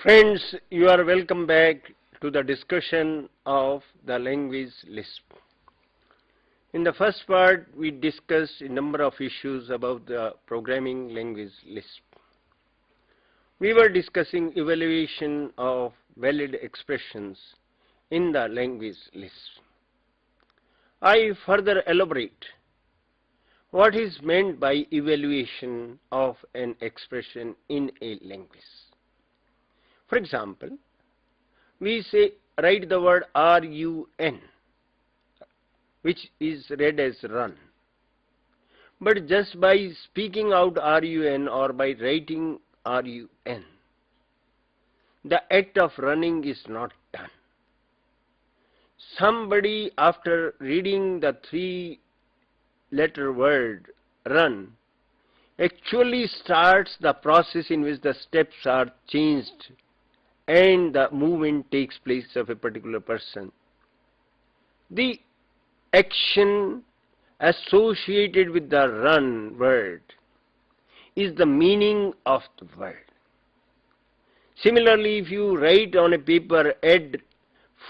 Friends, you are welcome back to the discussion of the language LISP. In the first part, we discussed a number of issues about the programming language LISP. We were discussing evaluation of valid expressions in the language LISP. I further elaborate what is meant by evaluation of an expression in a language. For example, we say write the word RUN, which is read as run. But just by speaking out RUN or by writing RUN, the act of running is not done. Somebody, after reading the three-letter word run, actually starts the process in which the steps are changed and the movement takes place of a particular person. The action associated with the run word is the meaning of the word. Similarly, if you write on a paper add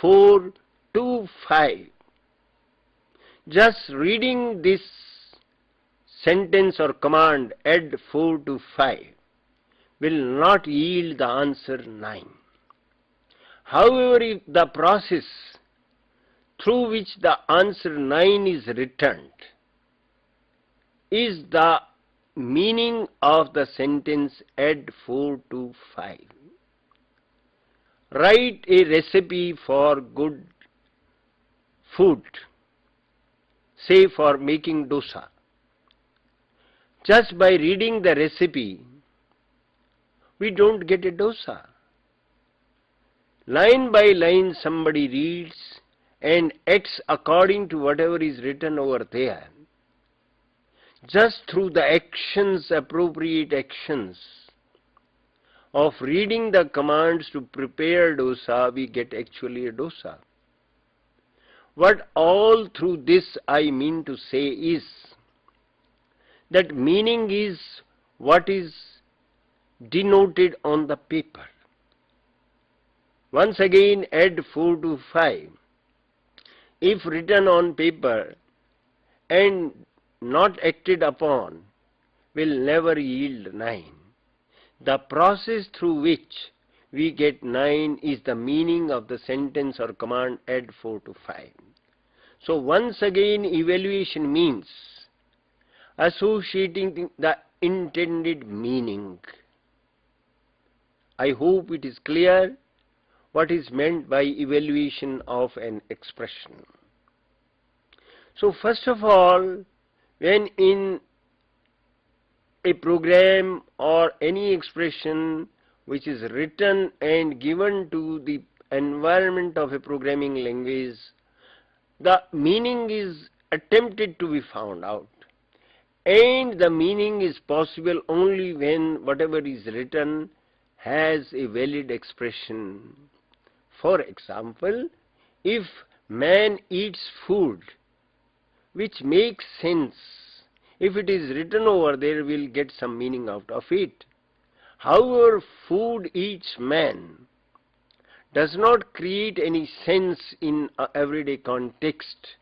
4 to 5, just reading this sentence or command add 4 to 5 will not yield the answer 9. However, if the process through which the answer 9 is returned is the meaning of the sentence add 4 to 5. Write a recipe for good food, say for making dosa. Just by reading the recipe, we don't get a dosa. Line by line somebody reads and acts according to whatever is written over there. Just through the actions, appropriate actions of reading the commands to prepare dosa, we get actually a dosa. What all through this I mean to say is that meaning is what is denoted on the paper. Once again, add 4 to 5. If written on paper and not acted upon, will never yield 9. The process through which we get 9 is the meaning of the sentence or command add 4 to 5. So once again, evaluation means associating the intended meaning. I hope it is clear what is meant by evaluation of an expression. So first of all, when in a program or any expression which is written and given to the environment of a programming language, the meaning is attempted to be found out. And the meaning is possible only when whatever is written has a valid expression. For example, if man eats food, which makes sense, if it is written over there, we'll get some meaning out of it. However, food eats man does not create any sense in everyday context,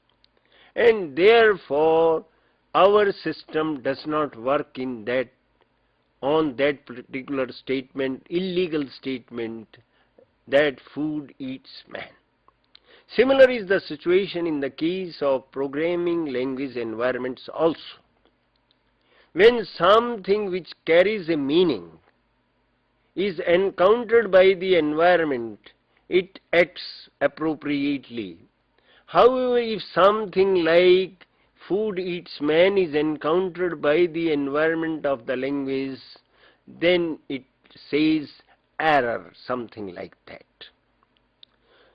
and therefore our system does not work in that, on that particular statement, illegal statement, that food eats man. Similar is the situation in the case of programming language environments also. When something which carries a meaning is encountered by the environment, it acts appropriately. However, if something like food eats man is encountered by the environment of the language, then it says error, something like that.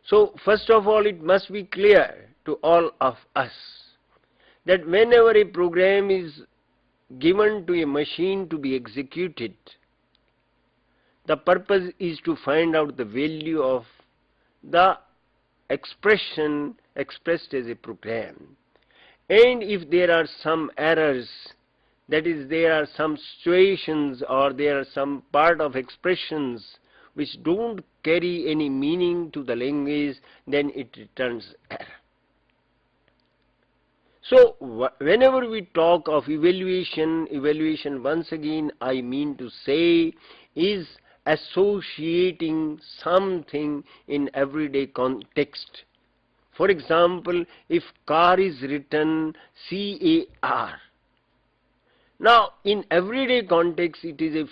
So first of all, it must be clear to all of us that whenever a program is given to a machine to be executed, the purpose is to find out the value of the expression expressed as a program. And if there are some errors, that is, there are some situations or there are some part of expressions which don't carry any meaning to the language, then it returns error. So whenever we talk of evaluation, once again I mean to say is associating something in everyday context. For example, if car is written C-A-R, now in everyday context it is a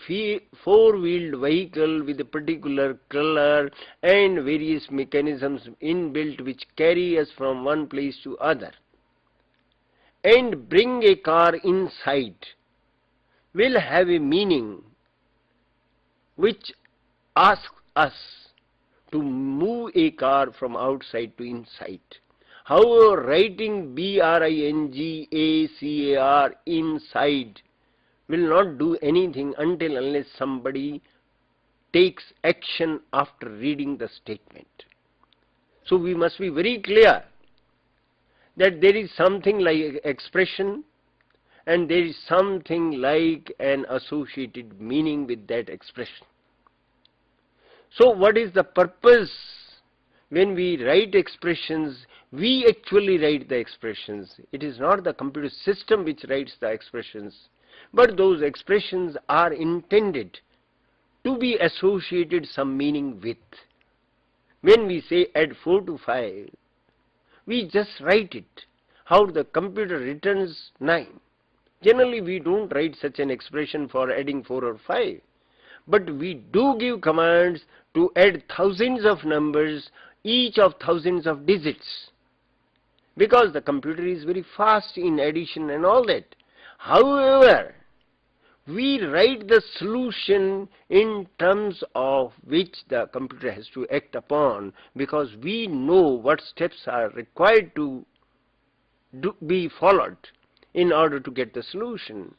four-wheeled vehicle with a particular color and various mechanisms inbuilt which carry us from one place to other. And bring a car inside will have a meaning which asks us to move a car from outside to inside. However, writing B-R-I-N-G-A-C-A-R inside will not do anything until unless somebody takes action after reading the statement. So we must be very clear that there is something like expression and there is something like an associated meaning with that expression. So what is the purpose? When we write expressions, we actually write the expressions. It is not the computer system which writes the expressions, but those expressions are intended to be associated some meaning with. When we say add 4 to 5, we just write it. How the computer returns 9. Generally we don't write such an expression for adding 4 or 5. But we do give commands to add thousands of numbers, each of thousands of digits, because the computer is very fast in addition and all that. However, we write the solution in terms of which the computer has to act upon, because we know what steps are required to be followed in order to get the solution.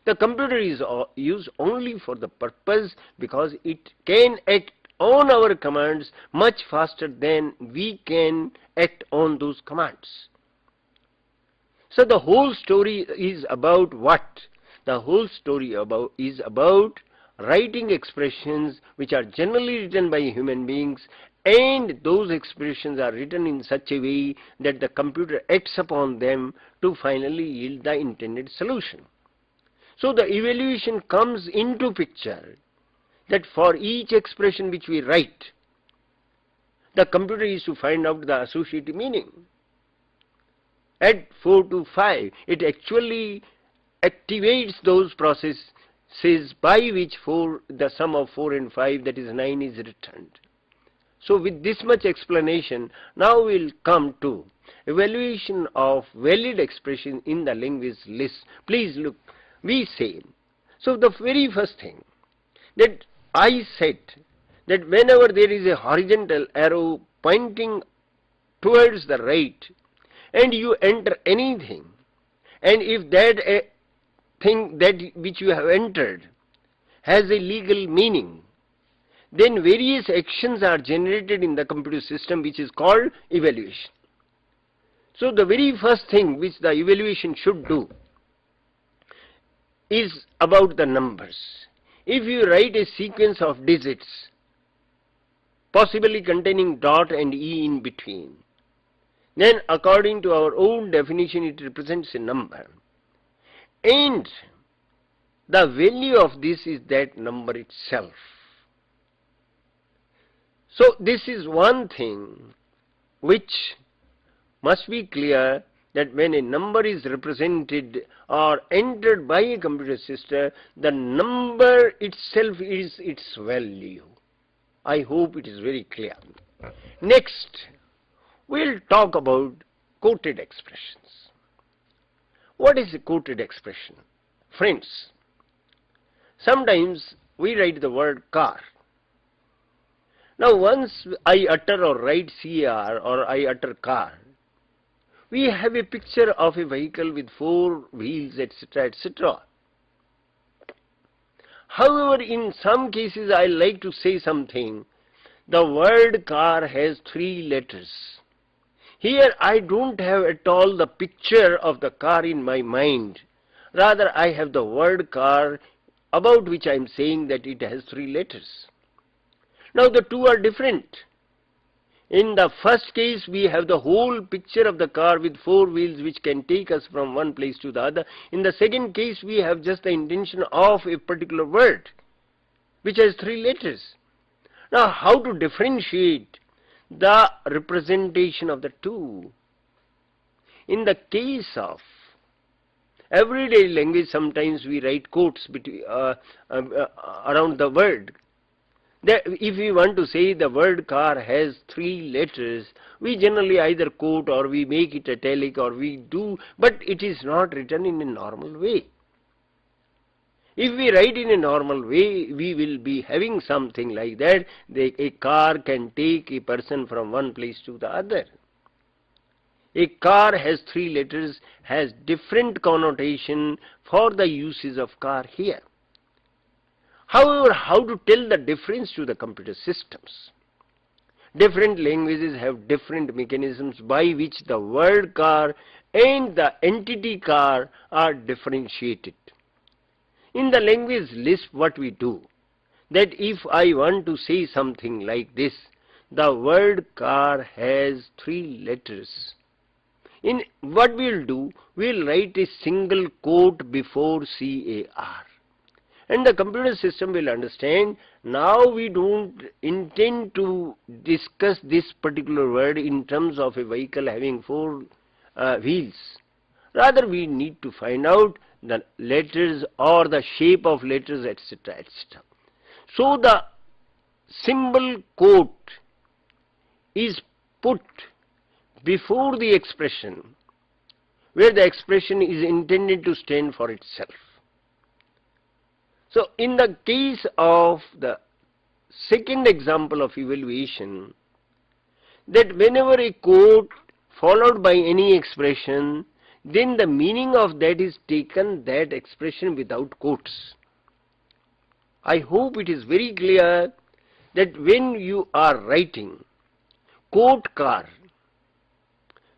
The computer is used only for the purpose because it can act on our commands much faster than we can act on those commands. So the whole story is about what? The whole story is about writing expressions which are generally written by human beings, and those expressions are written in such a way that the computer acts upon them to finally yield the intended solution. So the evaluation comes into picture that for each expression which we write, the computer is to find out the associative meaning. Add 4 to 5, it actually activates those processes by which the sum of 4 and 5, that is 9, is returned. So with this much explanation, now we'll come to evaluation of valid expression in the language LISP. Please look. We say, so the very first thing that I said, that whenever there is a horizontal arrow pointing towards the right and you enter anything, and if that thing that which you have entered has a legal meaning, then various actions are generated in the computer system which is called evaluation. So the very first thing which the evaluation should do is about the numbers. If you write a sequence of digits, possibly containing dot and E in between, then according to our own definition it represents a number. And the value of this is that number itself. So this is one thing which must be clear, that when a number is represented or entered by a computer system, the number itself is its value. I hope it is very clear. Next, we'll talk about quoted expressions. What is a quoted expression? Friends, sometimes we write the word car. Now once I utter or write CAR or I utter car, we have a picture of a vehicle with 4 wheels, etc., etc. However, in some cases I like to say something. The word car has 3 letters. Here I don't have at all the picture of the car in my mind. Rather, I have the word car about which I am saying that it has 3 letters. Now the two are different. In the first case, we have the whole picture of the car with four wheels which can take us from one place to the other. In the second case, we have just the intention of a particular word which has three letters. Now, how to differentiate the representation of the two? In the case of everyday language, sometimes we write quotes between, around the word. If we want to say the word car has three letters, we generally either quote or we make it italic or we do, but it is not written in a normal way. If we write in a normal way, we will be having something like that. A car can take a person from one place to the other. A car has three letters, has different connotation for the uses of car here. However, how to tell the difference to the computer systems? Different languages have different mechanisms by which the word car and the entity car are differentiated. In the language LISP, what we do, that if I want to say something like this, the word car has three letters. In what we'll do, we'll write a single quote before CAR. And the computer system will understand, now we don't intend to discuss this particular word in terms of a vehicle having four wheels. Rather, we need to find out the letters or the shape of letters, etc., etc. So the symbol quote is put before the expression, where the expression is intended to stand for itself. So in the case of the second example of evaluation, that whenever a quote followed by any expression, then the meaning of that is taken that expression without quotes. I hope it is very clear that when you are writing quote car,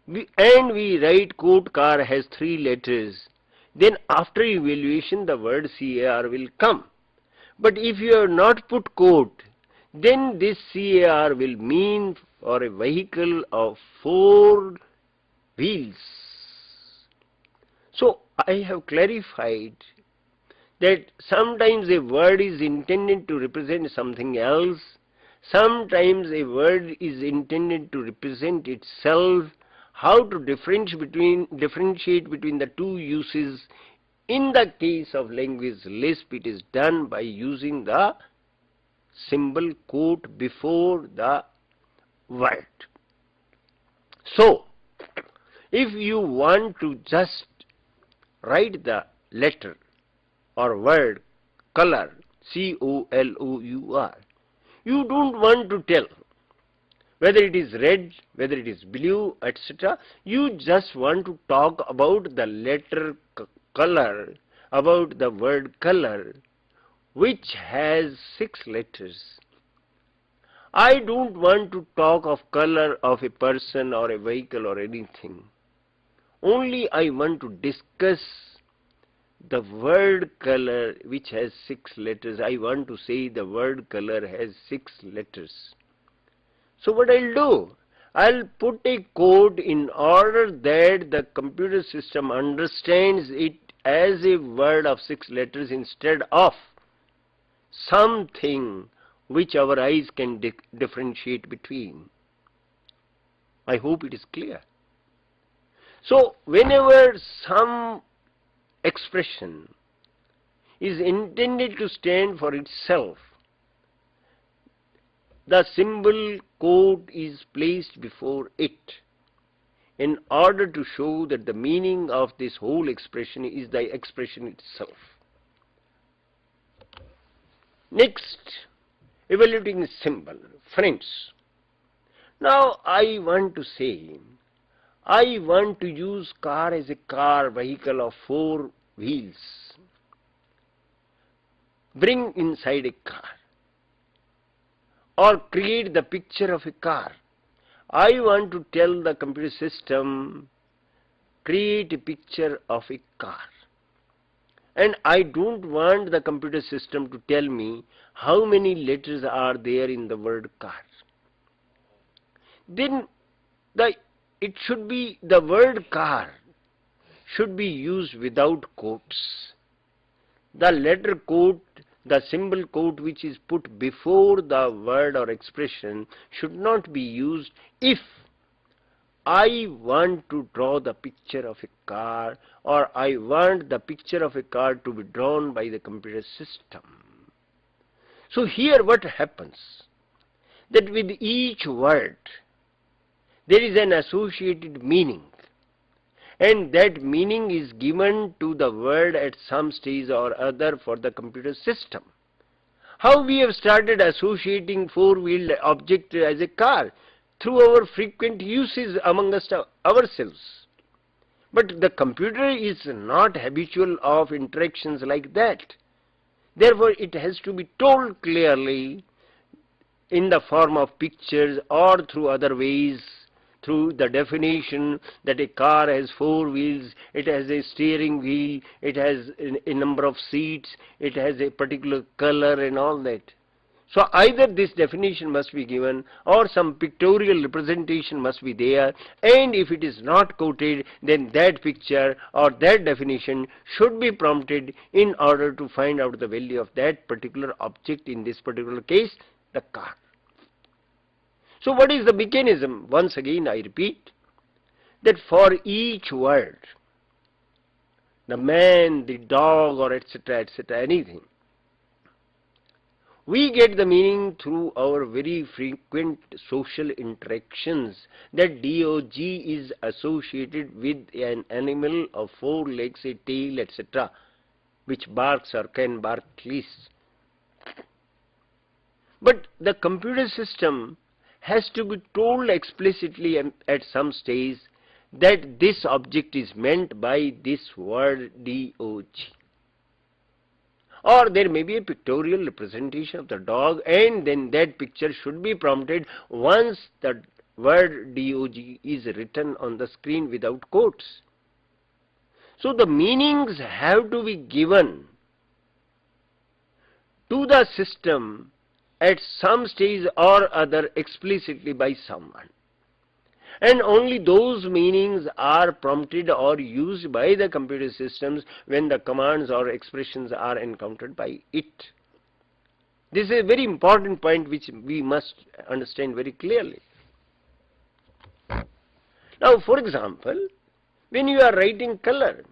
and we write quote car has three letters, then after evaluation the word CAR will come. But if you have not put quote, then this CAR will mean for a vehicle of four wheels. So I have clarified that sometimes a word is intended to represent something else, sometimes a word is intended to represent itself. How to differentiate between the two uses? In the case of language LISP, it is done by using the symbol quote before the word. So, if you want to just write the letter or word color, C-O-L-O-U-R, you don't want to tell whether it is red, whether it is blue, etc. You just want to talk about the letter color, about the word color, which has 6 letters. I don't want to talk of color of a person or a vehicle or anything. Only I want to discuss the word color which has 6 letters. I want to say the word color has 6 letters. So what I'll do, I'll put a code in order that the computer system understands it as a word of 6 letters instead of something which our eyes can differentiate between. I hope it is clear. So whenever some expression is intended to stand for itself, the symbol quote is placed before it in order to show that the meaning of this whole expression is the expression itself. Next, evaluating symbol, friends. Now I want to say, I want to use car as a car, vehicle of 4 wheels. Bring inside a car, or create the picture of a car. I want to tell the computer system, create a picture of a car. and I don't want the computer system to tell me how many letters are there in the word car. Then it should be the word car should be used without quotes. The letter quote, the symbol quote which is put before the word or expression should not be used if I want to draw the picture of a car, or I want the picture of a car to be drawn by the computer system. So here what happens? That with each word there is an associated meaning, and that meaning is given to the word at some stage or other for the computer system. How we have started associating four-wheeled object as a car? Through our frequent uses among ourselves. But the computer is not habitual of interactions like that. Therefore, it has to be told clearly in the form of pictures or through other ways, through the definition that a car has four wheels, it has a steering wheel, it has a number of seats, it has a particular color and all that. So either this definition must be given or some pictorial representation must be there, and if it is not quoted, then that picture or that definition should be prompted in order to find out the value of that particular object, in this particular case, the car. So what is the mechanism? Once again I repeat that for each word, the man, the dog, or etc., anything, we get the meaning through our very frequent social interactions, that dog is associated with an animal of four legs, a tail, etc., which barks or can bark at least. But the computer system has to be told explicitly at some stage that this object is meant by this word dog. Or there may be a pictorial representation of the dog, and then that picture should be prompted once the word dog is written on the screen without quotes. So the meanings have to be given to the system at some stage or other explicitly by someone. And only those meanings are prompted or used by the computer systems when the commands or expressions are encountered by it. This is a very important point which we must understand very clearly. Now, for example, when you are writing color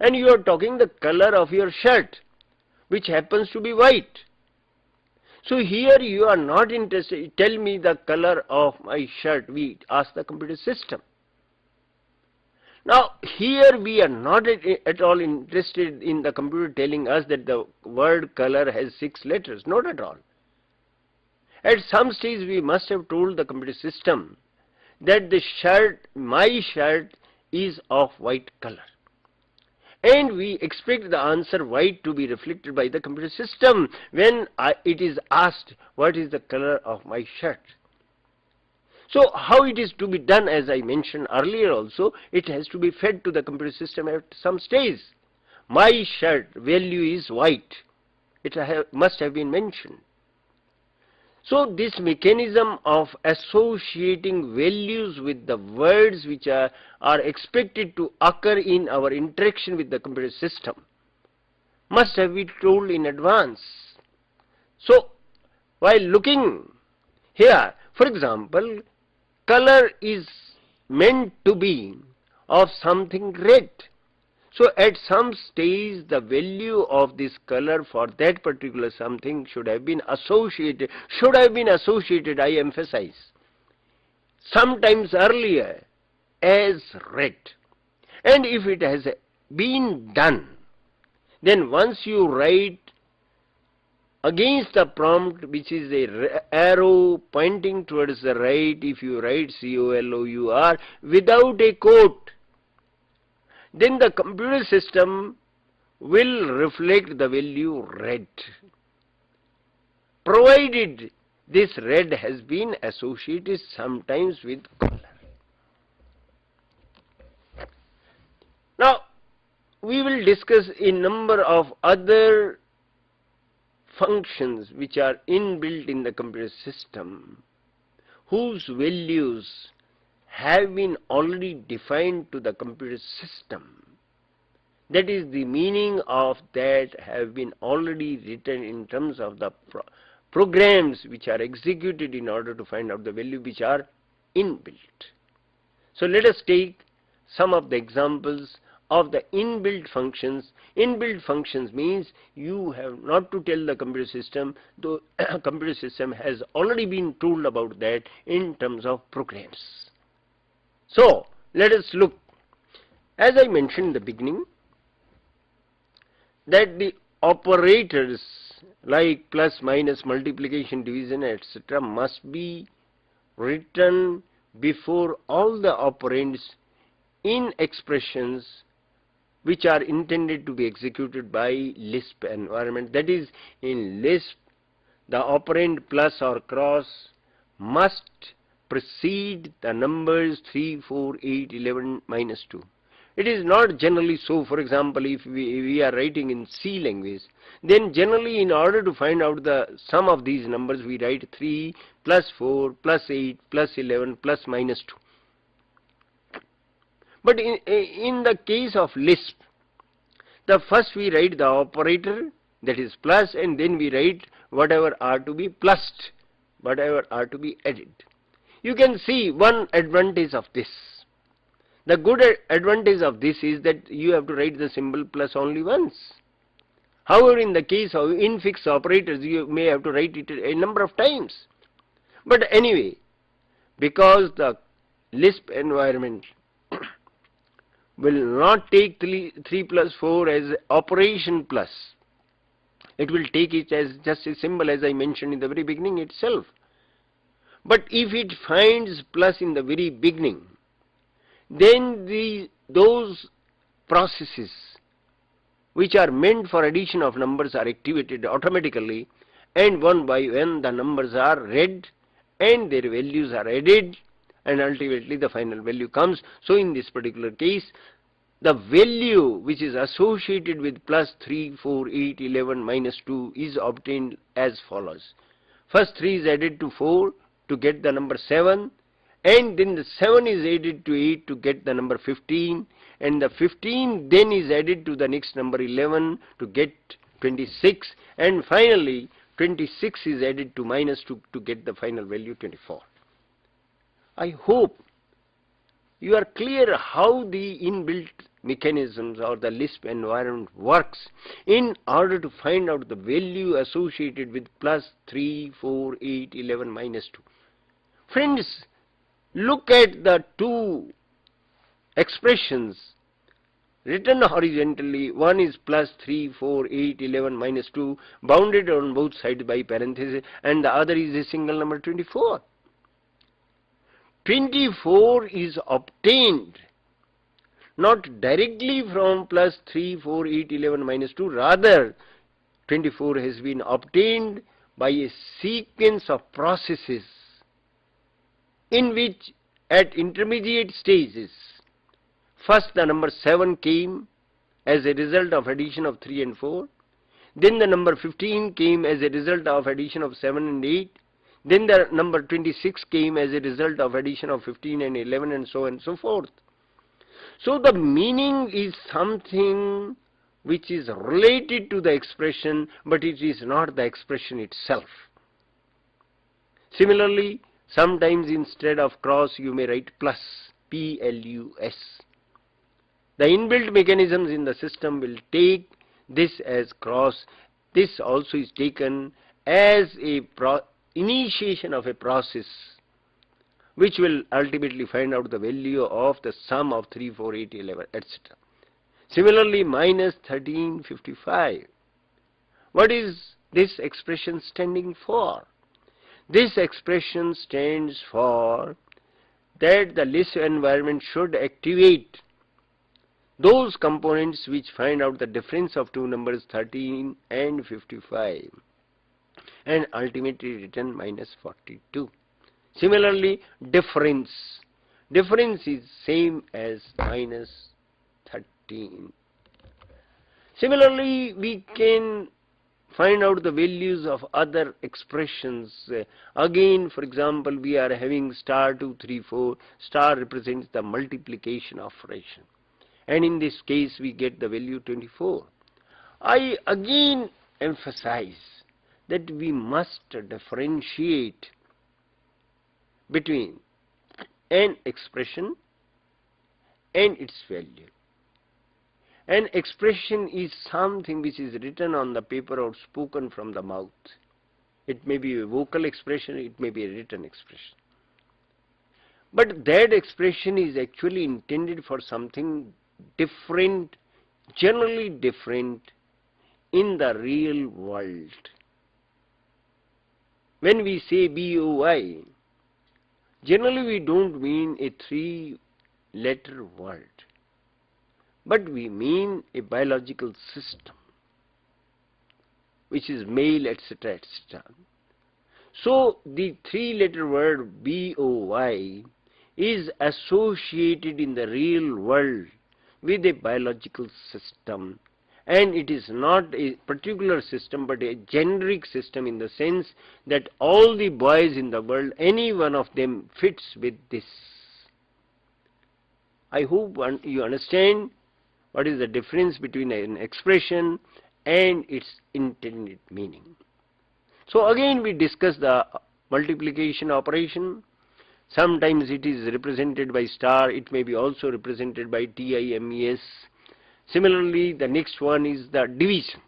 and you are talking the color of your shirt, which happens to be white. So here you are not interested, tell me the color of my shirt, we ask the computer system. Now here we are not at all interested in the computer telling us that the word color has 6 letters, not at all. At some stage we must have told the computer system that the shirt, my shirt, is of white color. And we expect the answer white to be reflected by the computer system when it is asked what is the color of my shirt. So how it is to be done, as I mentioned earlier also, it has to be fed to the computer system at some stage. My shirt value is white. It must have been mentioned. So this mechanism of associating values with the words which are expected to occur in our interaction with the computer system must have been told in advance. So while looking here, for example, color is meant to be of something red. So at some stage the value of this color for that particular something should have been associated, I emphasize, sometimes earlier as red. And if it has been done, then once you write against the prompt, which is a arrow pointing towards the right, if you write COLOUR without a quote, then the computer system will reflect the value red, provided this red has been associated sometimes with color. Now, we will discuss a number of other functions which are inbuilt in the computer system, whose values have been already defined to the computer system. That is, the meaning of that have been already written in terms of the programs which are executed in order to find out the value which are inbuilt. So let us take some of the examples of the inbuilt functions. Inbuilt functions means you have not to tell the computer system, the computer system has already been told about that in terms of programs. So let us look, as I mentioned in the beginning, that the operators like plus, minus, multiplication, division, etc. must be written before all the operands in expressions which are intended to be executed by LISP environment. That is, in LISP, the operand plus or cross must precede the numbers 3, 4, 8, 11, minus 2. It is not generally so. For example, if we are writing in C language, then generally in order to find out the sum of these numbers, we write 3 plus 4 plus 8 plus 11 plus minus 2. But in the case of LISP, the first we write the operator, that is plus, and then we write whatever are to be plussed, whatever are to be added. You can see one advantage of this. The good advantage of this is that you have to write the symbol plus only once. However, in the case of infix operators, you may have to write it a number of times. But anyway, because the LISP environment will not take 3 plus 4 as operation plus. It will take it as just a symbol, as I mentioned in the very beginning itself. But if it finds plus in the very beginning, then those processes which are meant for addition of numbers are activated automatically, and one by one the numbers are read and their values are added, and ultimately the final value comes. So in this particular case, the value which is associated with plus 3, 4, 8, 11, minus 2 is obtained as follows. First 3 is added to 4 to get the number 7, and then the 7 is added to 8 to get the number 15, and the 15 then is added to the next number 11 to get 26, and finally 26 is added to minus 2 to get the final value 24. I hope you are clear how the inbuilt mechanisms or the LISP environment works in order to find out the value associated with plus 3, 4, 8, 11, minus 2. Friends, look at the two expressions written horizontally. One is plus 3, 4, 8, 11, minus 2, bounded on both sides by parentheses, and the other is a single number 24. 24 is obtained not directly from plus 3, 4, 8, 11, minus 2, rather 24 has been obtained by a sequence of processes in which at intermediate stages, first the number 7 came as a result of addition of 3 and 4, then the number 15 came as a result of addition of 7 and 8, then the number 26 came as a result of addition of 15 and 11, and so on and so forth. So the meaning is something which is related to the expression, but it is not the expression itself. Similarly, sometimes instead of cross you may write plus, P-L-U-S. The inbuilt mechanisms in the system will take this as cross. This also is taken as a initiation of a process which will ultimately find out the value of the sum of 3, 4, 8, 11, etc. Similarly, minus 1355. What is this expression standing for? This expression stands for that the LISP environment should activate those components which find out the difference of two numbers 13 and 55, and ultimately return minus 42. Similarly, difference is same as minus 13. Similarly, we can find out the values of other expressions. Again, for example, we are having star 2, 3, 4. Star represents the multiplication operation. And in this case, we get the value 24. I again emphasize that we must differentiate between an expression and its value. An expression is something which is written on the paper or spoken from the mouth. It may be a vocal expression, it may be a written expression. But that expression is actually intended for something different, generally different in the real world. When we say BOI, generally we don't mean a 3-letter word, but we mean a biological system, which is male, etc., etc. So the 3-letter word BOY is associated in the real world with a biological system, and it is not a particular system but a generic system, in the sense that all the boys in the world, any one of them fits with this. I hope you understand what is the difference between an expression and its intended meaning. So again we discuss the multiplication operation. Sometimes it is represented by star, it may be also represented by TIMES. Similarly, the next one is the division.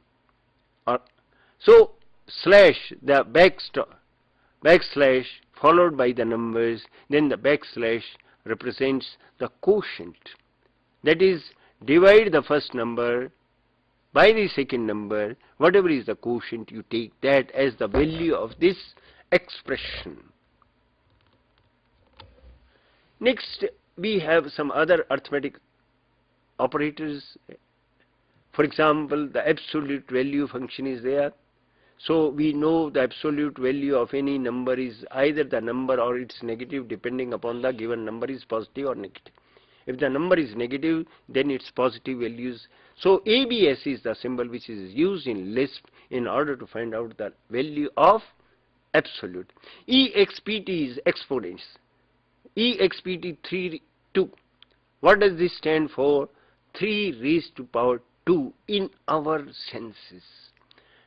So slash, the backslash followed by the numbers, then the backslash represents the quotient. That is, divide the first number by the second number, whatever is the quotient, you take that as the value of this expression. Next, we have some other arithmetic operators. For example, the absolute value function is there. So we know the absolute value of any number is either the number or its negative, depending upon the given number is positive or negative. If the number is negative, then its positive values. So ABS is the symbol which is used in LISP in order to find out the value of absolute. EXPT is exponents. EXPT 3, 2. What does this stand for? 3 raised to power 2 in our senses.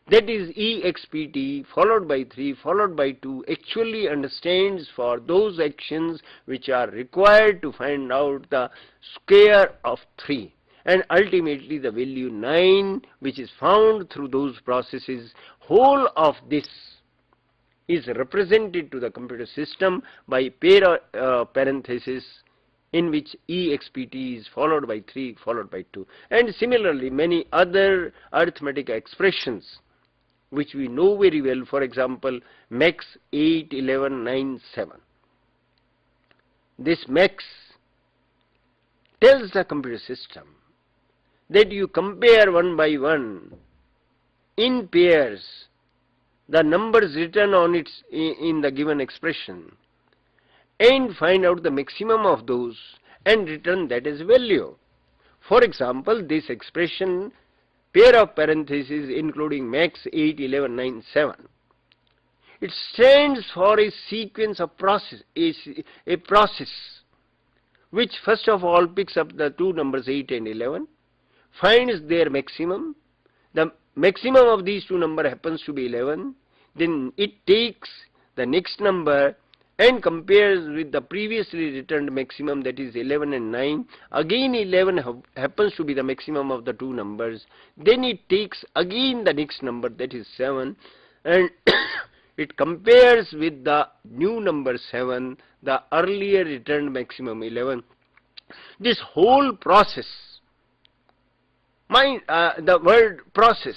That is, EXPT followed by 3 followed by 2 actually understands for those actions which are required to find out the square of 3, and ultimately the value 9, which is found through those processes. Whole of this is represented to the computer system by parenthesis, in which EXPT is followed by 3 followed by 2. And similarly many other arithmetic expressions which we know very well. For example, max 8, 11, 9, 7. This max tells the computer system that you compare one by one in pairs the numbers written on its in the given expression and find out the maximum of those and return that as value. For example, this expression, pair of parentheses including max 8, 11, 9, 7. It stands for a sequence of process, a process which first of all picks up the two numbers 8 and 11, finds their maximum. The maximum of these two numbers happens to be 11. Then it takes the next number and compares with the previously returned maximum, that is 11 and 9. Again 11 happens to be the maximum of the two numbers. Then it takes again the next number, that is 7, and it compares with the new number 7, the earlier returned maximum 11. This whole process, the word process,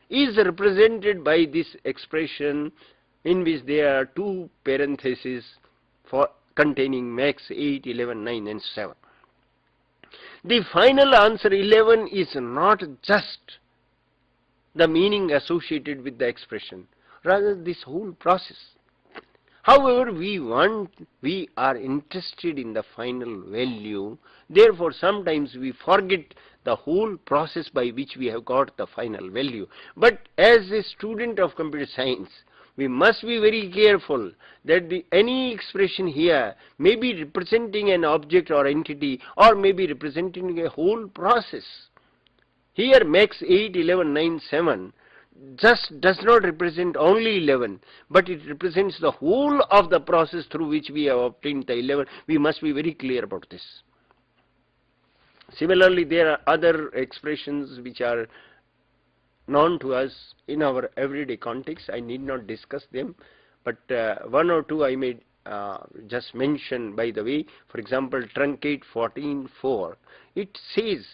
is represented by this expression in which there are two parentheses for containing max 8, 11, 9 and 7. The final answer 11 is not just the meaning associated with the expression, rather this whole process. However, we are interested in the final value. Therefore, sometimes we forget the whole process by which we have got the final value. But as a student of computer science, we must be very careful that any expression here may be representing an object or entity, or may be representing a whole process. Here max 8, 11, 9, 7 just does not represent only 11, but it represents the whole of the process through which we have obtained the 11. We must be very clear about this. Similarly, there are other expressions which are known to us in our everyday context. I need not discuss them, but one or two I may just mention by the way. For example, truncate 14, 4. It says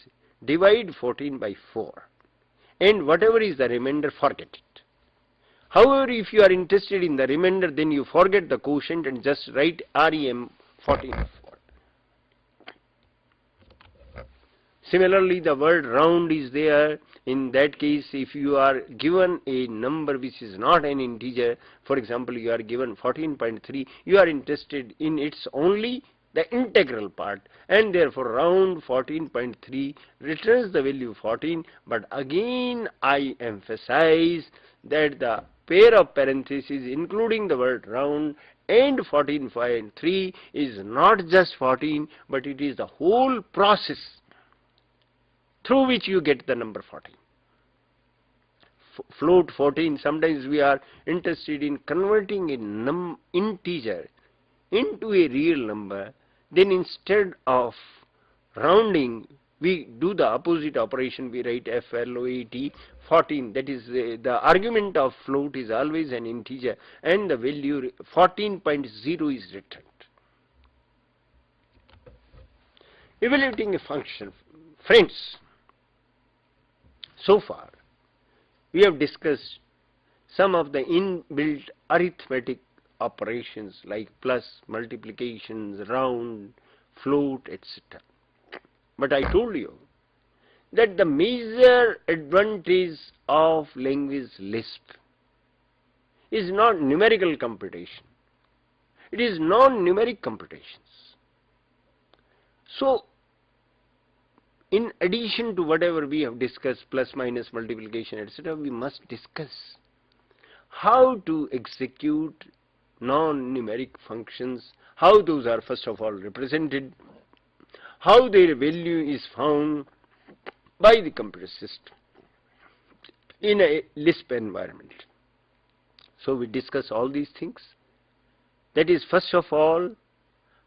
divide 14 by 4. And whatever is the remainder, forget it. However, if you are interested in the remainder, then you forget the quotient and just write REM 14 by 4. Similarly, the word round is there. In that case, if you are given a number which is not an integer, for example, you are given 14.3, you are interested in its only the integral part, and therefore round 14.3 returns the value 14. But again I emphasize that the pair of parentheses including the word round and 14.3 is not just 14, but it is the whole process through which you get the number 14. Float 14, sometimes we are interested in converting an integer into a real number. Then instead of rounding, we do the opposite operation. We write FLOAT 14. That is the argument of float is always an integer, and the value 14.0 is returned. Evaluating a function. Friends, so far we have discussed some of the inbuilt arithmetic operations like plus, multiplications, round, float, etc. But I told you that the major advantage of language LISP is not numerical computation. It is non-numeric computations. So, in addition to whatever we have discussed, plus, minus, multiplication, etc., we must discuss how to execute non-numeric functions, how those are first of all represented, how their value is found by the computer system in a LISP environment. So we discuss all these things. That is, first of all,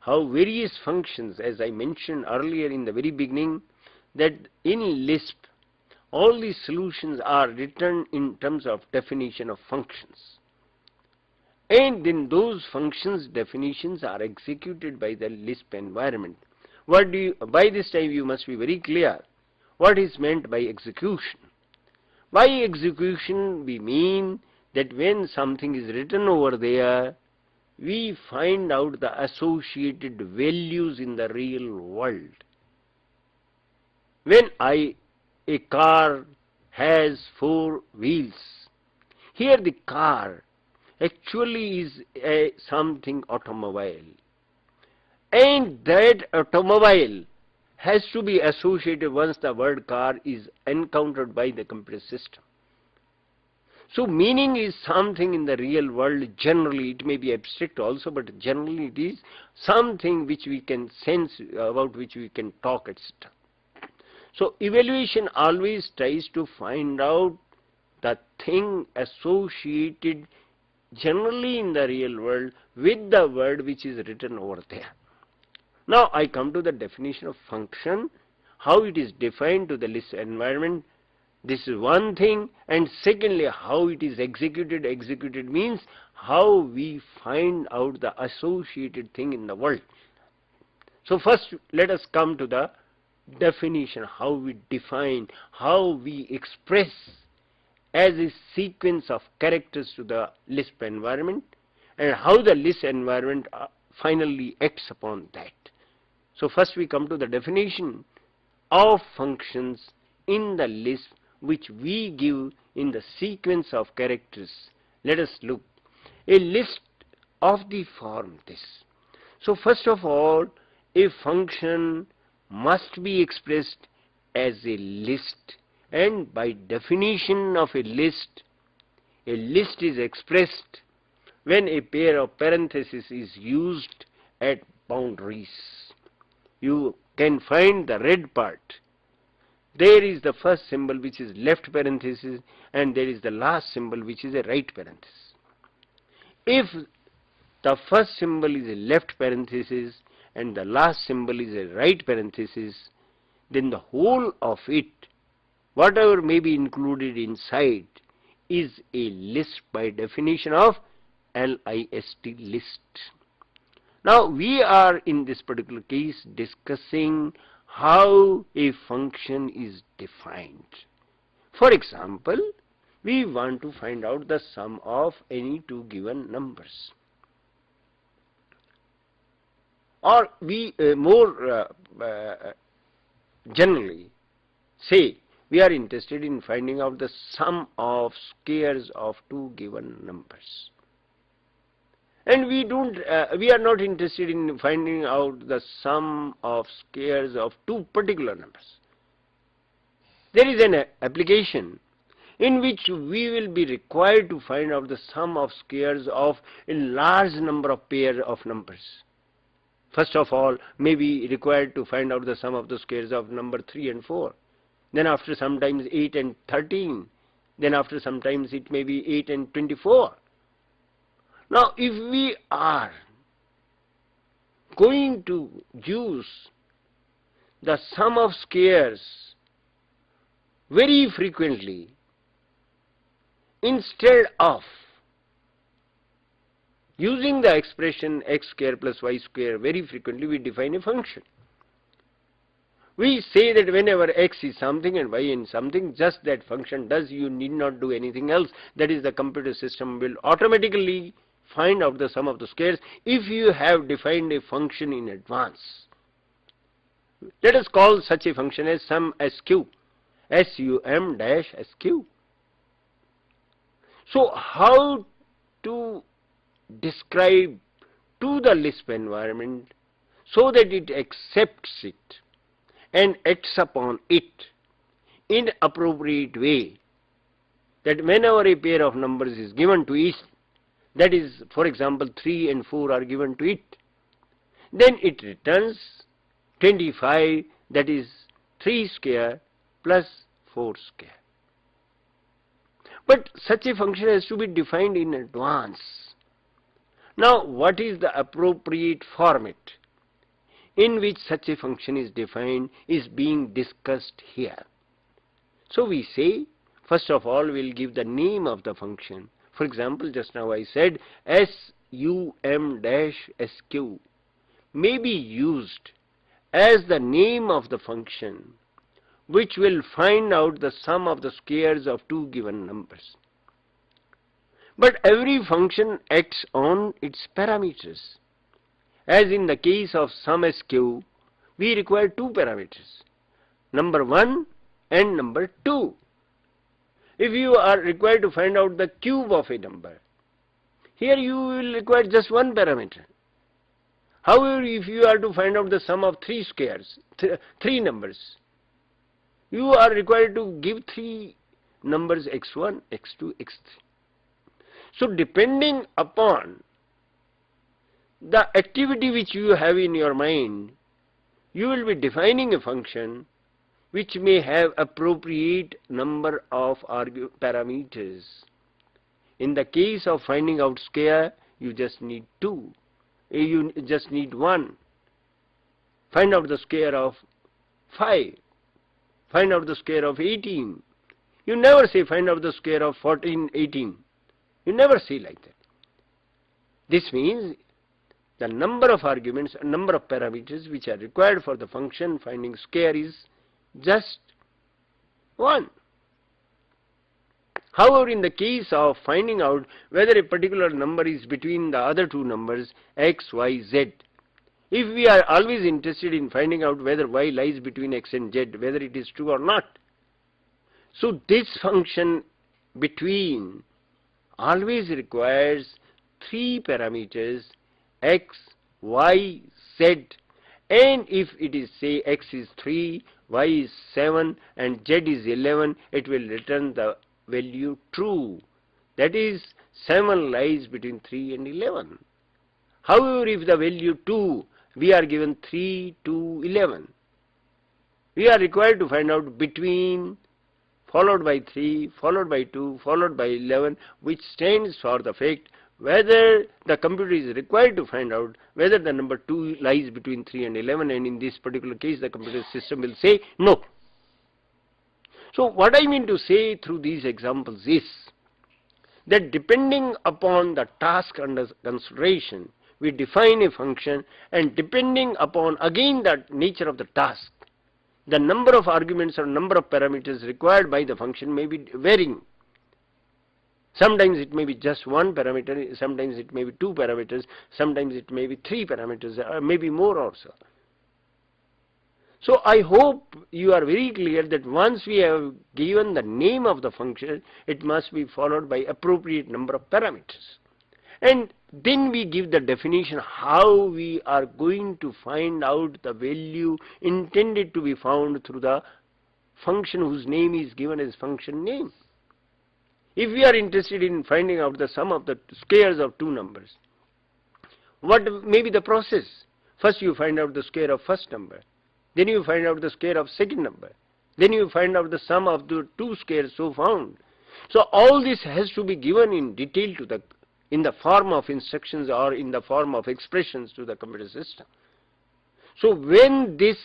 how various functions, as I mentioned earlier in the very beginning, that in LISP all these solutions are written in terms of definition of functions. And then those functions definitions are executed by the LISP environment. By this time you must be very clear what is meant by execution. By execution we mean that when something is written over there, we find out the associated values in the real world. When a car has 4 wheels, here the car actually is something automobile, and that automobile has to be associated once the word car is encountered by the computer system. So meaning is something in the real world. Generally it may be abstract also, but generally it is something which we can sense, about which we can talk, etc. So evaluation always tries to find out the thing associated generally in the real world with the word which is written over there. Now I come to the definition of function, how it is defined to the LISP environment. This is one thing, and secondly how it is executed. Executed means how we find out the associated thing in the world. So first let us come to the definition, how we define, how we express as a sequence of characters to the LISP environment, and how the LISP environment finally acts upon that. So first we come to the definition of functions in the LISP, which we give in the sequence of characters. Let us look. A list of the form this. So first of all, a function must be expressed as a list, and by definition of a list is expressed when a pair of parentheses is used at boundaries. You can find the red part. There is the first symbol which is left parenthesis, and there is the last symbol which is a right parenthesis. If the first symbol is a left parenthesis and the last symbol is a right parenthesis, then the whole of it, whatever may be included inside, is a list by definition of LIST, list. Now we are in this particular case discussing how a function is defined. For example, we want to find out the sum of any two given numbers. Or we more generally say we are interested in finding out the sum of squares of two given numbers. And we are not interested in finding out the sum of squares of two particular numbers. There is an application in which we will be required to find out the sum of squares of a large number of pairs of numbers. First of all, may be required to find out the sum of the squares of number 3 and 4. Then after sometimes 8 and 13. Then after sometimes it may be 8 and 24. Now, if we are going to use the sum of squares very frequently, instead of using the expression x square plus y square very frequently, we define a function. We say that whenever x is something and y is something, just that function does, you need not do anything else. That is, the computer system will automatically find out the sum of the squares if you have defined a function in advance. Let us call such a function as sum sq, sum-sq. So how to describe to the Lisp environment so that it accepts it and acts upon it in appropriate way, that whenever a pair of numbers is given to it, that is, for example, 3 and 4 are given to it, then it returns 25, that is 3 square plus 4 square. But such a function has to be defined in advance. Now, what is the appropriate format in which such a function is defined is being discussed here. So we say, first of all, we'll give the name of the function. For example, just now I said sum-sq may be used as the name of the function which will find out the sum of the squares of two given numbers. But every function acts on its parameters. As in the case of sum-sq, we require two parameters, number 1 and number 2. If you are required to find out the cube of a number, here you will require just one parameter. However, if you are to find out the sum of three squares, three numbers, you are required to give three numbers x1, x2, x3. So depending upon the activity which you have in your mind, you will be defining a function which may have appropriate number of parameters. In the case of finding out square, you just need 2. You just need 1. Find out the square of 5. Find out the square of 18. You never say find out the square of 14, 18. You never say like that. This means the number of arguments, number of parameters which are required for the function finding square is just 1. However, in the case of finding out whether a particular number is between the other two numbers x, y, z, if we are always interested in finding out whether y lies between x and z, whether it is true or not, so this function between always requires three parameters x, y, z, and if it is say x is 3, y is 7 and z is 11, it will return the value true. That is 7 lies between 3 and 11. However, if the value 2, we are given 3 to 11, we are required to find out between, followed by 3, followed by 2, followed by 11, which stands for the fact whether the computer is required to find out whether the number 2 lies between 3 and 11, and in this particular case the computer system will say no. So what I mean to say through these examples is that depending upon the task under consideration, we define a function, and depending upon again the nature of the task, the number of arguments or number of parameters required by the function may be varying. Sometimes it may be just one parameter, sometimes it may be two parameters, sometimes it may be three parameters, or maybe more also. So I hope you are very clear that once we have given the name of the function, it must be followed by appropriate number of parameters. And then we give the definition how we are going to find out the value intended to be found through the function whose name is given as function name. If we are interested in finding out the sum of the squares of two numbers, what may be the process? First you find out the square of first number, then you find out the square of second number, then you find out the sum of the two squares so found. So all this has to be given in detail to the, in the form of instructions or in the form of expressions to the computer system. So when this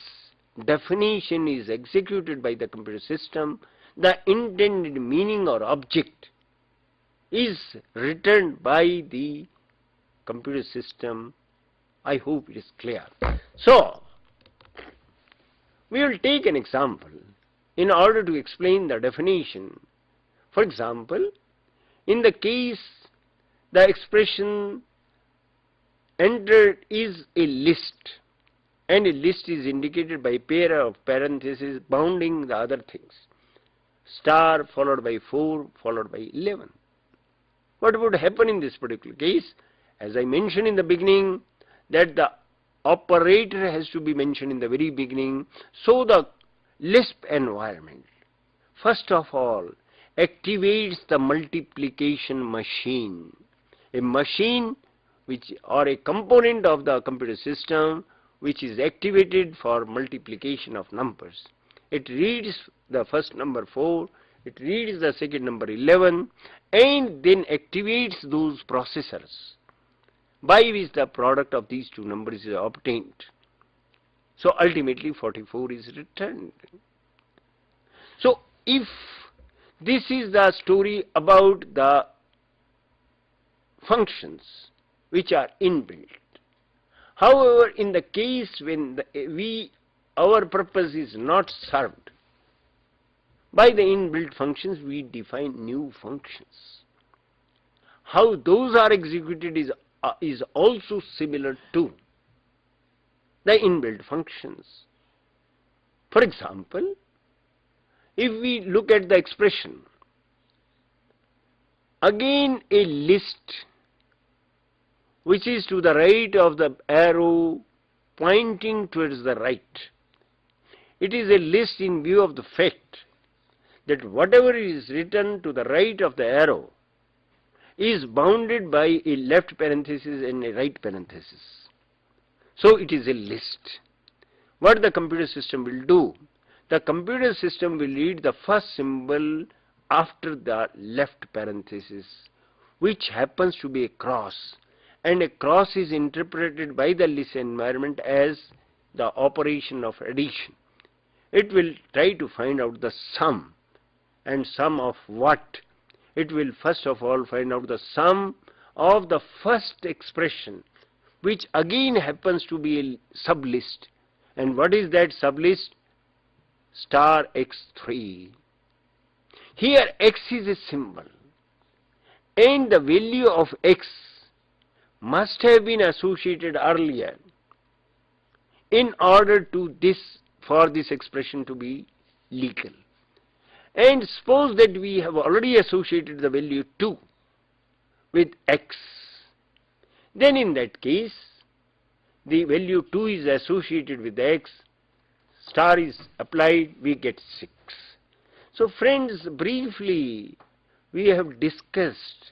definition is executed by the computer system, the intended meaning or object is returned by the computer system. I hope it is clear. So we will take an example in order to explain the definition. For example, in the case the expression entered is a list, and a list is indicated by a pair of parentheses bounding the other things, star followed by 4 followed by 11. What would happen in this particular case? As I mentioned in the beginning, that the operator has to be mentioned in the very beginning. So the LISP environment first of all activates the multiplication machine, a machine which, or a component of the computer system which is activated for multiplication of numbers. It reads the first number 4, it reads the second number 11, and then activates those processors by which the product of these two numbers is obtained. So ultimately 44 is returned. So if this is the story about the functions which are inbuilt. However, in the case when our purpose is not served by the inbuilt functions, we define new functions. How those are executed is also similar to the inbuilt functions. For example, if we look at the expression, again a list which is to the right of the arrow pointing towards the right. It is a list in view of the fact that whatever is written to the right of the arrow is bounded by a left parenthesis and a right parenthesis. So it is a list. What the computer system will do? The computer system will read the first symbol after the left parenthesis, which happens to be a cross, and a cross is interpreted by the LISP environment as the operation of addition. It will try to find out the sum, and sum of what? It will first of all find out the sum of the first expression, which again happens to be a sublist. And what is that sublist? Star x3. Here x is a symbol, and the value of x must have been associated earlier in order to for this expression to be legal. And suppose that we have already associated the value 2 with x, then in that case the value 2 is associated with x, star is applied, we get 6. So friends, briefly we have discussed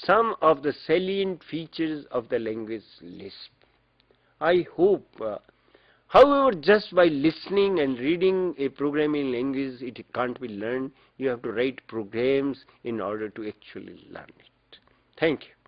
some of the salient features of the language Lisp. I hope, however, just by listening and reading a programming language, it can't be learned. You have to write programs in order to actually learn it. Thank you.